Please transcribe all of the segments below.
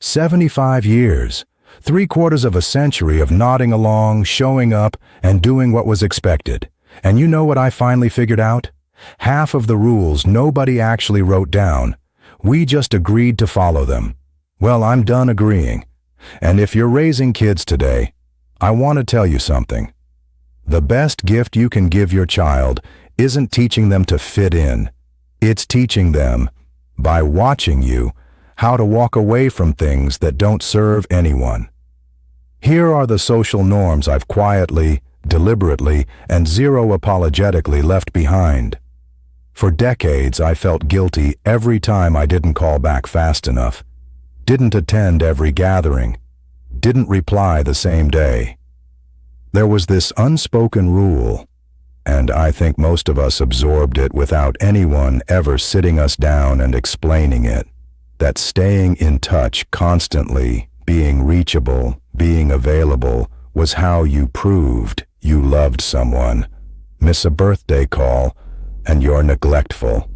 75 years, 3/4 of a century of nodding along, showing up, and doing what was expected. And you know what I finally figured out? Half of the rules nobody actually wrote down. We just agreed to follow them. Well, I'm done agreeing. And if you're raising kids today, I want to tell you something. The best gift you can give your child isn't teaching them to fit in. It's teaching them, by watching you, how to walk away from things that don't serve anyone. Here are the social norms I've quietly, deliberately, and zero apologetically left behind. For decades, I felt guilty every time I didn't call back fast enough, didn't attend every gathering, didn't reply the same day. There was this unspoken rule, and I think most of us absorbed it without anyone ever sitting us down and explaining it, that staying in touch constantly, being reachable, being available, was how you proved you loved someone. Miss a birthday call, and you're neglectful.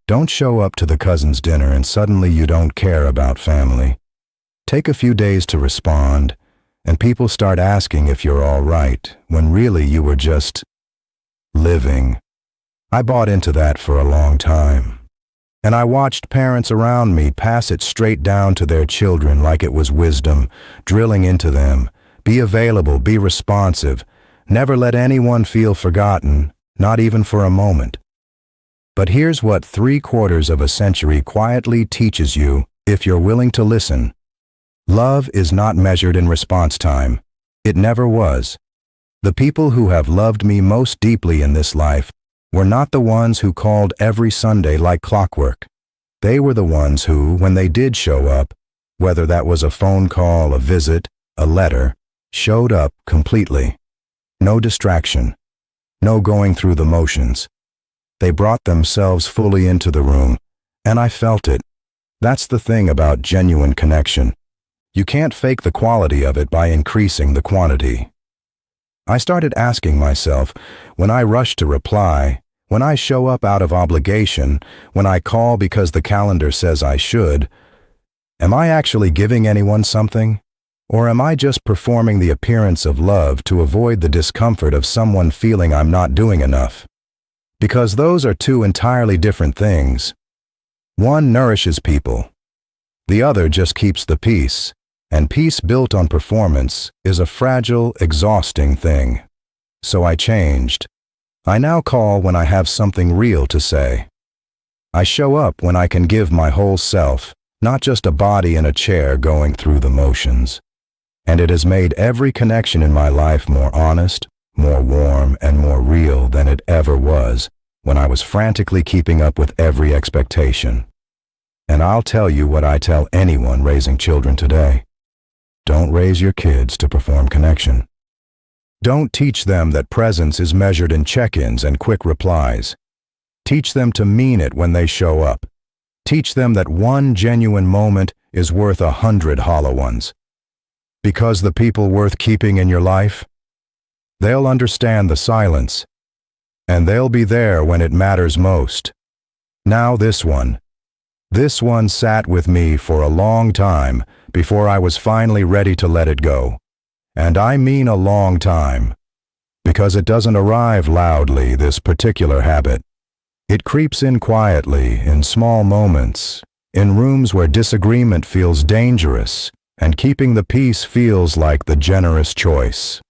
Don't show up to the cousin's dinner and suddenly you don't care about family. Take a few days to respond, and people start asking if you're all right, when really you were just living. I bought into that for a long time. And I watched parents around me pass it straight down to their children like it was wisdom, drilling into them. Be available, be responsive. Never let anyone feel forgotten, not even for a moment. But here's what 3/4 of a century quietly teaches you if you're willing to listen. Love is not measured in response time. It never was. The people who have loved me most deeply in this life were not the ones who called every Sunday like clockwork. They were the ones who, when they did show up, whether that was a phone call, a visit, a letter, showed up completely. No distraction. No going through the motions. They brought themselves fully into the room, and I felt it. That's the thing about genuine connection. You can't fake the quality of it by increasing the quantity. I started asking myself, when I rush to reply, when I show up out of obligation, when I call because the calendar says I should, am I actually giving anyone something? Or am I just performing the appearance of love to avoid the discomfort of someone feeling I'm not doing enough? Because those are two entirely different things. One nourishes people. The other just keeps the peace. And peace built on performance is a fragile, exhausting thing. So I changed. I now call when I have something real to say. I show up when I can give my whole self, not just a body in a chair going through the motions. And it has made every connection in my life more honest, more warm, and more real than it ever was when I was frantically keeping up with every expectation. And I'll tell you what I tell anyone raising children today. Don't raise your kids to perform connection. Don't teach them that presence is measured in check-ins and quick replies. Teach them to mean it when they show up. Teach them that one genuine moment is worth 100 hollow ones. Because the people worth keeping in your life, they'll understand the silence, and they'll be there when it matters most. Now this one sat with me for a long time before I was finally ready to let it go. And I mean a long time, because it doesn't arrive loudly, this particular habit. It creeps in quietly, in small moments, in rooms where disagreement feels dangerous, and keeping the peace feels like the generous choice.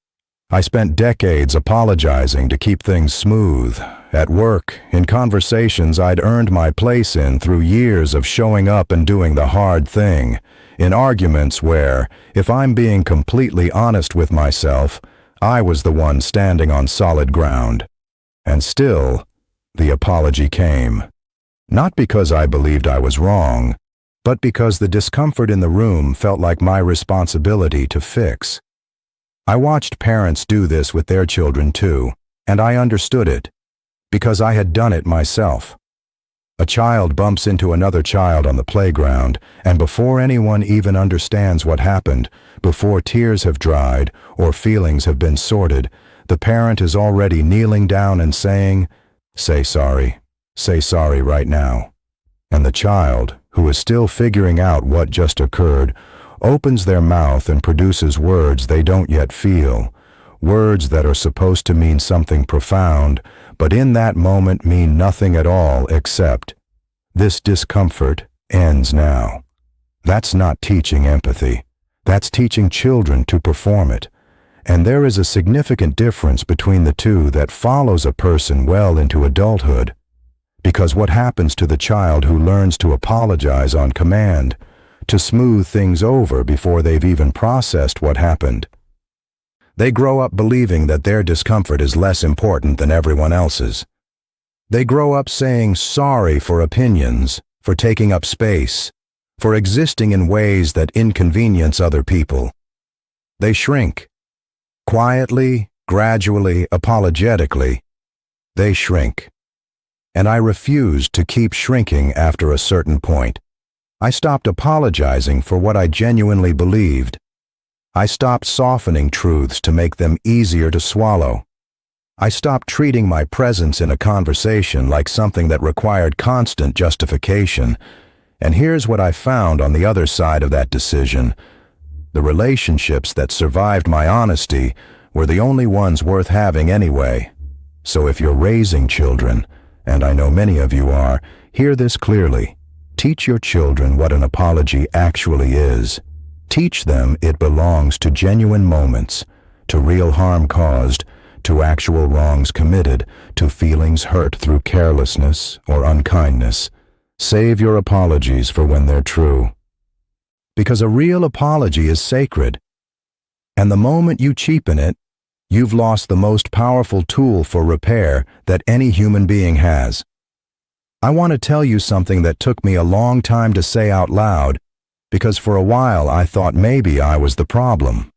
I spent decades apologizing to keep things smooth. At work, in conversations I'd earned my place in through years of showing up and doing the hard thing. In arguments where, if I'm being completely honest with myself, I was the one standing on solid ground. And still, the apology came. Not because I believed I was wrong, but because the discomfort in the room felt like my responsibility to fix. I watched parents do this with their children too, and I understood it, because I had done it myself. A child bumps into another child on the playground, and before anyone even understands what happened, before tears have dried or feelings have been sorted, the parent is already kneeling down and saying, say sorry right now. And the child, who is still figuring out what just occurred, opens their mouth and produces words they don't yet feel, words that are supposed to mean something profound, but in that moment mean nothing at all except, "This discomfort ends now." That's not teaching empathy. That's teaching children to perform it. And there is a significant difference between the two that follows a person well into adulthood. Because what happens to the child who learns to apologize on command, to smooth things over before they've even processed what happened? They grow up believing that their discomfort is less important than everyone else's. They grow up saying sorry for opinions, for taking up space, for existing in ways that inconvenience other people. They shrink. Quietly, gradually, apologetically, they shrink. And I refused to keep shrinking after a certain point. I stopped apologizing for what I genuinely believed. I stopped softening truths to make them easier to swallow. I stopped treating my presence in a conversation like something that required constant justification. And here's what I found on the other side of that decision. The relationships that survived my honesty were the only ones worth having anyway. So if you're raising children, and I know many of you are, hear this clearly. Teach your children what an apology actually is. Teach them it belongs to genuine moments, to real harm caused, to actual wrongs committed, to feelings hurt through carelessness or unkindness. Save your apologies for when they're true. Because a real apology is sacred. And the moment you cheapen it, you've lost the most powerful tool for repair that any human being has. I want to tell you something that took me a long time to say out loud, because for a while I thought maybe I was the problem.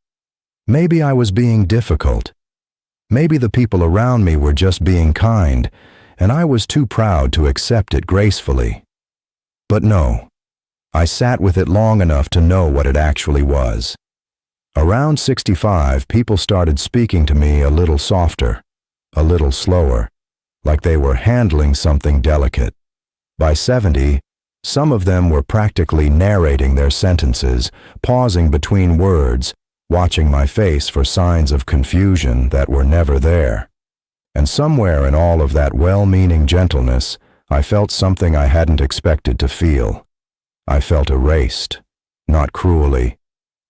Maybe I was being difficult. Maybe the people around me were just being kind, and I was too proud to accept it gracefully. But no, I sat with it long enough to know what it actually was. Around 65, people started speaking to me a little softer, a little slower, like they were handling something delicate. By 70, some of them were practically narrating their sentences, pausing between words, watching my face for signs of confusion that were never there. And somewhere in all of that well-meaning gentleness, I felt something I hadn't expected to feel. I felt erased, not cruelly.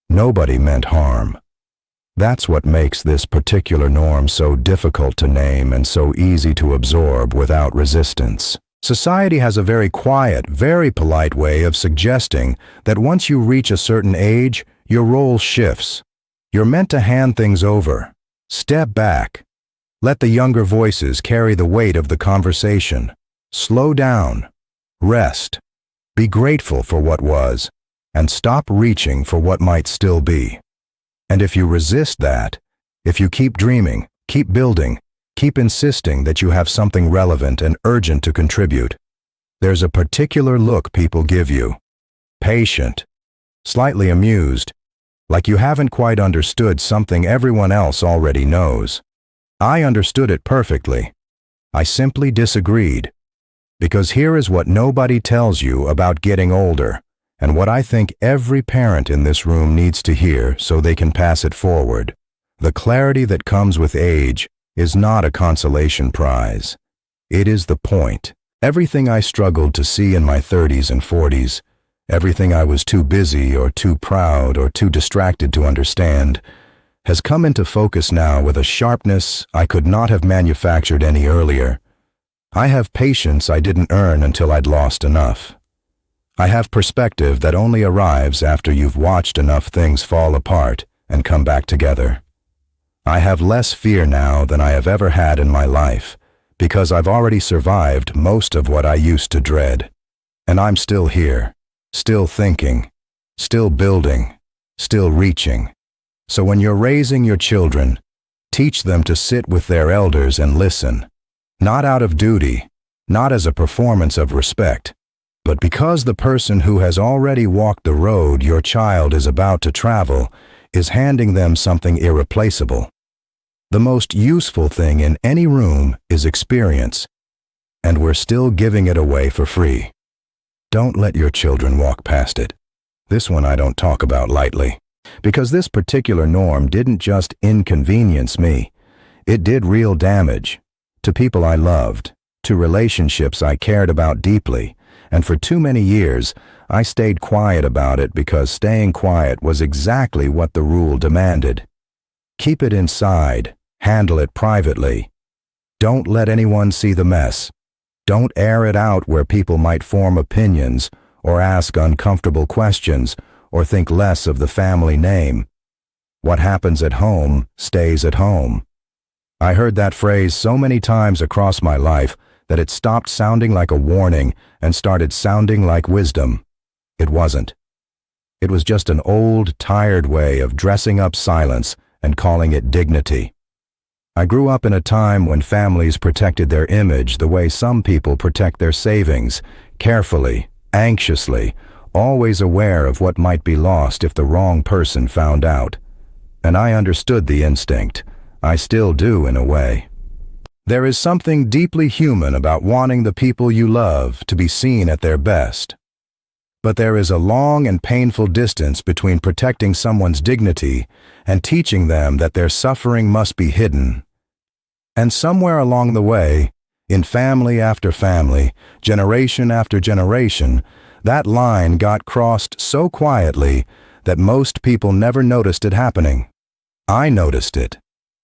Nobody meant harm. That's what makes this particular norm so difficult to name and so easy to absorb without resistance. Society has a very quiet, very polite way of suggesting that once you reach a certain age, your role shifts. You're meant to hand things over. Step back. Let the younger voices carry the weight of the conversation. Slow down. Rest. Be grateful for what was, and stop reaching for what might still be. And if you resist that, if you keep dreaming, keep building, keep insisting that you have something relevant and urgent to contribute, there's a particular look people give you. Patient. Slightly amused. Like you haven't quite understood something everyone else already knows. I understood it perfectly. I simply disagreed. Because here is what nobody tells you about getting older, and what I think every parent in this room needs to hear so they can pass it forward. The clarity that comes with age is not a consolation prize. It is the point. Everything I struggled to see in my 30s and 40s, everything I was too busy or too proud or too distracted to understand, has come into focus now with a sharpness I could not have manufactured any earlier. I have patience I didn't earn until I'd lost enough. I have perspective that only arrives after you've watched enough things fall apart and come back together. I have less fear now than I have ever had in my life, because I've already survived most of what I used to dread. And I'm still here, still thinking, still building, still reaching. So when you're raising your children, teach them to sit with their elders and listen. Not out of duty, not as a performance of respect, but because the person who has already walked the road your child is about to travel is handing them something irreplaceable. The most useful thing in any room is experience, and we're still giving it away for free. Don't let your children walk past it. This one I don't talk about lightly, because this particular norm didn't just inconvenience me. It did real damage to people I loved, to relationships I cared about deeply, and for too many years, I stayed quiet about it because staying quiet was exactly what the rule demanded. Keep it inside, handle it privately. Don't let anyone see the mess. Don't air it out where people might form opinions or ask uncomfortable questions or think less of the family name. What happens at home stays at home. I heard that phrase so many times across my life that it stopped sounding like a warning and started sounding like wisdom. It wasn't. It was just an old, tired way of dressing up silence and calling it dignity. I grew up in a time when families protected their image the way some people protect their savings, carefully, anxiously, always aware of what might be lost if the wrong person found out. And I understood the instinct. I still do in a way. There is something deeply human about wanting the people you love to be seen at their best. But there is a long and painful distance between protecting someone's dignity and teaching them that their suffering must be hidden. And somewhere along the way, in family after family, generation after generation, that line got crossed so quietly that most people never noticed it happening. I noticed it,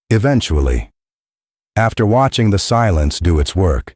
eventually, after watching the silence do its work.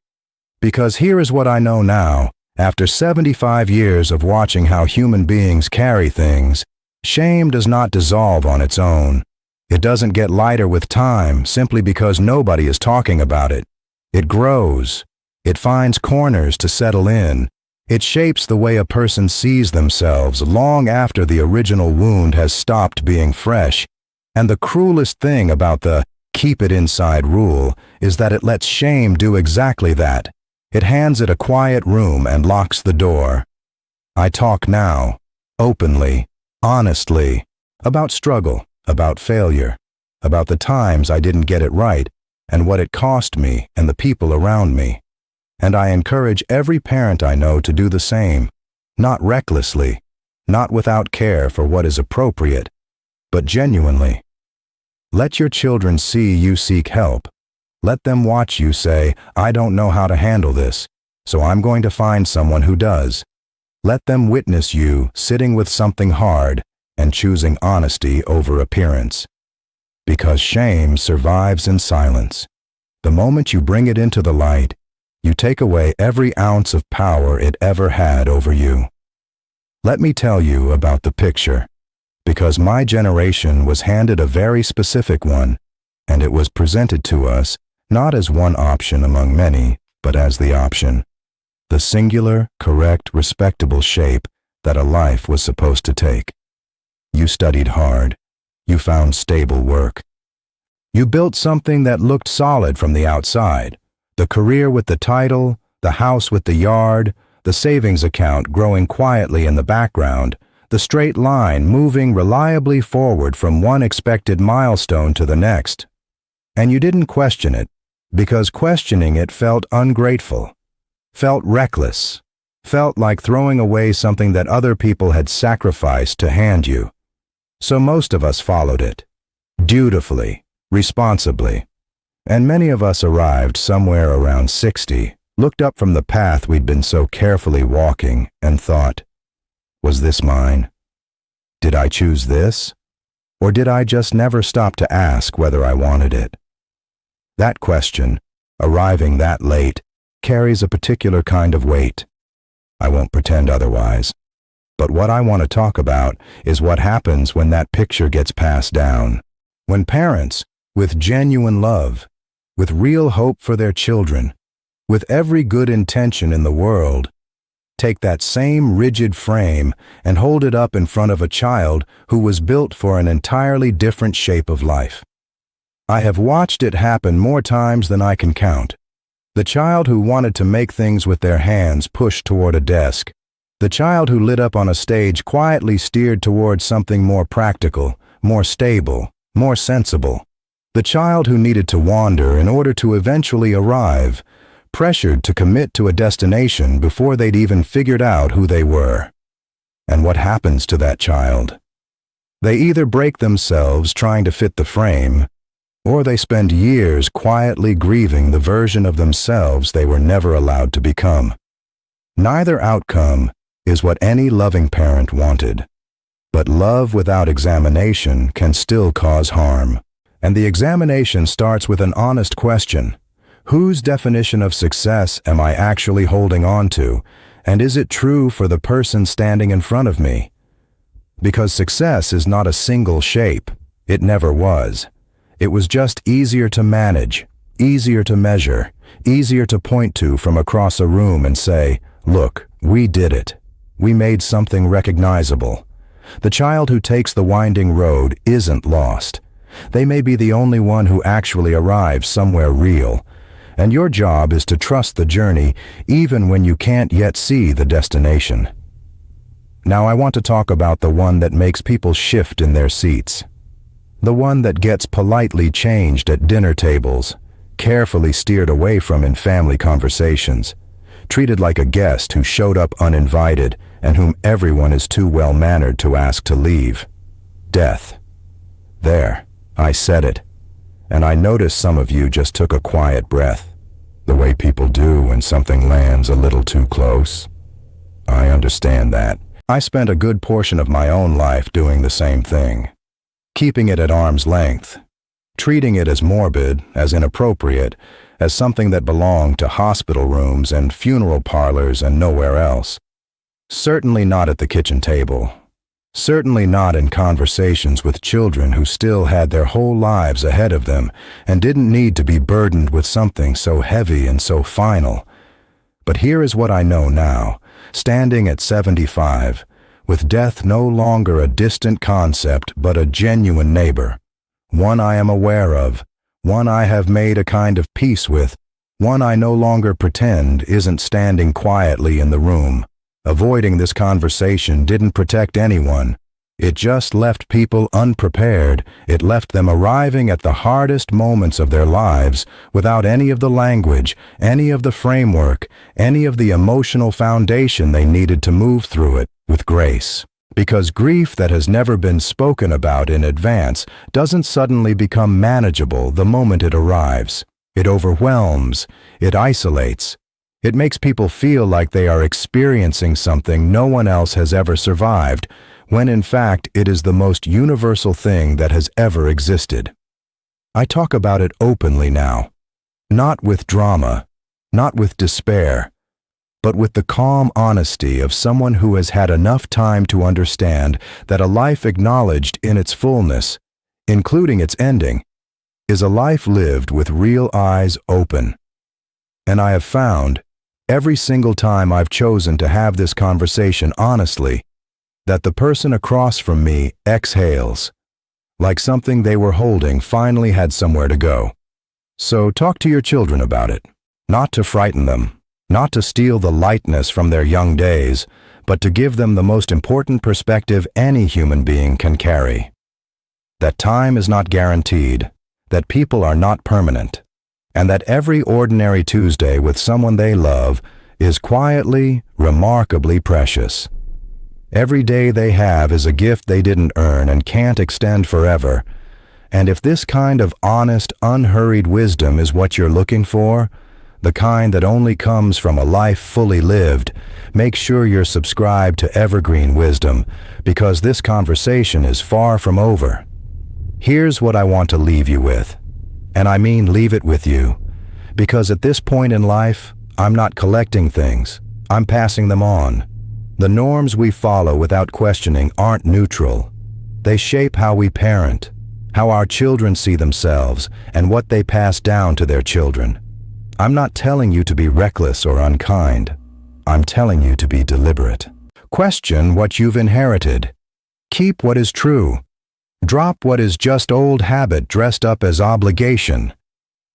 Because here is what I know now, after 75 years of watching how human beings carry things, shame does not dissolve on its own. It doesn't get lighter with time simply because nobody is talking about it. It grows. It finds corners to settle in. It shapes the way a person sees themselves long after the original wound has stopped being fresh. And the cruelest thing about the keep it inside rule is that it lets shame do exactly that. It hands it a quiet room and locks the door. I talk now, openly, honestly, about struggle, about failure, about the times I didn't get it right, and what it cost me and the people around me. And I encourage every parent I know to do the same, not recklessly, not without care for what is appropriate, but genuinely. Let your children see you seek help. Let them watch you say, I don't know how to handle this, so I'm going to find someone who does. Let them witness you sitting with something hard and choosing honesty over appearance. Because shame survives in silence. The moment you bring it into the light, you take away every ounce of power it ever had over you. Let me tell you about the picture, because my generation was handed a very specific one, and it was presented to us not as one option among many, but as the option, the singular, correct, respectable shape that a life was supposed to take. You studied hard. You found stable work. You built something that looked solid from the outside, the career with the title, the house with the yard, the savings account growing quietly in the background, the straight line moving reliably forward from one expected milestone to the next. And you didn't question it, because questioning it felt ungrateful, felt reckless, felt like throwing away something that other people had sacrificed to hand you. So most of us followed it, dutifully, responsibly. And many of us arrived somewhere around 60, looked up from the path we'd been so carefully walking, and thought, was this mine? Did I choose this? Or did I just never stop to ask whether I wanted it? That question, arriving that late, carries a particular kind of weight. I won't pretend otherwise. But what I want to talk about is what happens when that picture gets passed down. When parents, with genuine love, with real hope for their children, with every good intention in the world, take that same rigid frame and hold it up in front of a child who was built for an entirely different shape of life. I have watched it happen more times than I can count. The child who wanted to make things with their hands pushed toward a desk. The child who lit up on a stage quietly steered towards something more practical, more stable, more sensible. The child who needed to wander in order to eventually arrive, pressured to commit to a destination before they'd even figured out who they were. And what happens to that child? They either break themselves trying to fit the frame, or they spend years quietly grieving the version of themselves they were never allowed to become. Neither outcome is what any loving parent wanted. But love without examination can still cause harm. And the examination starts with an honest question. Whose definition of success am I actually holding on to? And is it true for the person standing in front of me? Because success is not a single shape. It never was. It was just easier to manage, easier to measure, easier to point to from across a room and say, "Look, we did it. We made something recognizable." The child who takes the winding road isn't lost. They may be the only one who actually arrives somewhere real. And your job is to trust the journey even when you can't yet see the destination. Now I want to talk about the one that makes people shift in their seats. The one that gets politely changed at dinner tables, carefully steered away from in family conversations, treated like a guest who showed up uninvited and whom everyone is too well-mannered to ask to leave. Death. There, I said it. And I noticed some of you just took a quiet breath, the way people do when something lands a little too close. I understand that. I spent a good portion of my own life doing the same thing, keeping it at arm's length, treating it as morbid, as inappropriate, as something that belonged to hospital rooms and funeral parlors and nowhere else. Certainly not at the kitchen table. Certainly not in conversations with children who still had their whole lives ahead of them and didn't need to be burdened with something so heavy and so final. But here is what I know now, standing at 75, with death no longer a distant concept but a genuine neighbor, one I am aware of, one I have made a kind of peace with, one I no longer pretend isn't standing quietly in the room. Avoiding this conversation didn't protect anyone. It just left people unprepared. It left them arriving at the hardest moments of their lives without any of the language, any of the framework, any of the emotional foundation they needed to move through it with grace. Because grief that has never been spoken about in advance doesn't suddenly become manageable the moment it arrives. It overwhelms. It isolates. It makes people feel like they are experiencing something no one else has ever survived, when in fact it is the most universal thing that has ever existed. I talk about it openly now, not with drama, not with despair, but with the calm honesty of someone who has had enough time to understand that a life acknowledged in its fullness, including its ending, is a life lived with real eyes open. And I have found, every single time I've chosen to have this conversation honestly, that the person across from me exhales, like something they were holding finally had somewhere to go. So talk to your children about it, not to frighten them, not to steal the lightness from their young days, but to give them the most important perspective any human being can carry. That time is not guaranteed, that people are not permanent, and that every ordinary Tuesday with someone they love is quietly, remarkably precious. Every day they have is a gift they didn't earn and can't extend forever. And if this kind of honest, unhurried wisdom is what you're looking for, the kind that only comes from a life fully lived, make sure you're subscribed to Evergreen Wisdom, because this conversation is far from over. Here's what I want to leave you with. And I mean leave it with you, because at this point in life, I'm not collecting things, I'm passing them on. The norms we follow without questioning aren't neutral. They shape how we parent, how our children see themselves, and what they pass down to their children. I'm not telling you to be reckless or unkind. I'm telling you to be deliberate. Question what you've inherited. Keep what is true. Drop what is just old habit dressed up as obligation.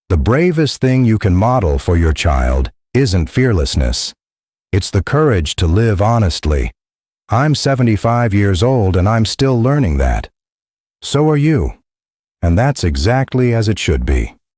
The bravest thing you can model for your child isn't fearlessness. It's the courage to live honestly. I'm 75 years old and I'm still learning that. So are you. And that's exactly as it should be.